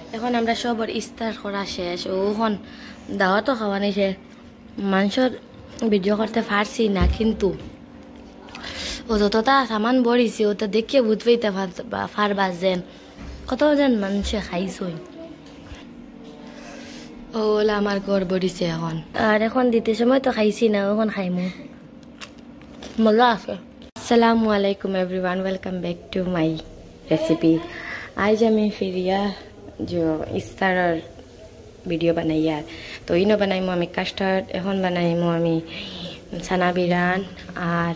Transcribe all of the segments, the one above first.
এখন আমরা সবার ইস্তার করা শেষ ওখন দাওয়াতও খাওয়া নিছে মানুষের ভিডিও করতে পারছি না কিন্তু ও যতটা সামান বড়িছে ওটা দেখিয়ে বুঝবেইতে পারবা যেন কতজন মানুষে খাইছই ওলা আমার ঘর বড়িছে এখন আর এখন দিতে সময় তো খাইছি না এখন খাইমু মজা আছে আসসালামু আলাইকুম everyone welcome back to my recipe आज हमें फिरिया जो इफ्तार वीडियो बनाई यार तो इनो बनाइमो हमें कस्टार्ड এখন बनाइमो हमें ছানা বিরান আর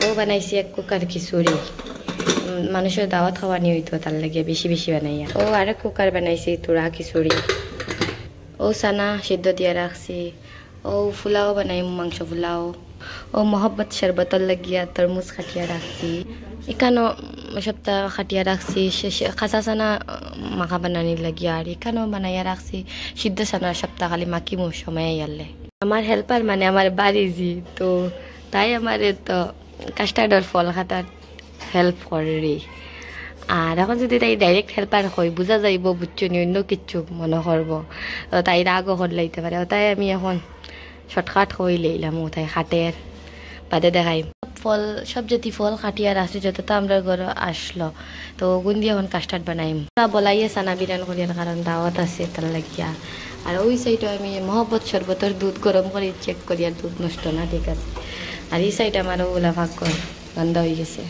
ও বানাইছি এক কুকার খিচুড়ি মানুষের দাওয়াত খাওয়ানি হইতো তার লাগে বেশি বেশি বানাইয়া ও আরেক কুকার বানাইছি তুরা খিচুড়ি ও ছানা সিদ্ধ দিয়ে রাখছি ও ফুলাও বানাইমো মাংস ফুলাও ও মোহব্বত শরবতর লাগিয়া তরমুজ খাটিয়া রাখছি এখানো সপ্তাহ খাটিয়া রাখছি খাসা ছানা মাখা বানানির লাগিয়া আর এখানেও বানাইয়া রাখছি সিদ্ধ ছানা সপ্তাহ খালি মাখিমো সময় আইয়ালে আমার হেল্পার মানে আমার বাড়িজি তো তাই আমার তো কাস্টার্ডর ফল খাতার হেল্প করে আর এখন যদি তাই ডাইরেক্ট হেল্পার হয় বোঝা যাইব বুঝছনি অন্য কিচ্ছু মনে করব তো তাই রাগও লাইতে পারে তাই আমি এখন শর্টকাট হয়ে লইলাম তাই খাটের বাদে দেখাই ফল সব যদি ফল খাটিয়ার আছে যত তো আমরা ঘরে আসলো তো গুন দিয়ে এখন কাস্টার্ড বানাইম বলাইয়ে ছানা বিরান করিয়ার কারণ দাওয়াত আছে তার লাগিয়া আর ওই সাইডে আমি মহব্বত শরবতের দুধ গরম করে চেক করি আর দুধ নষ্ট না ঠিক আছে আর এই সাইডে আমার ওগুলা ভাগ বন্ধ হয়ে গেছে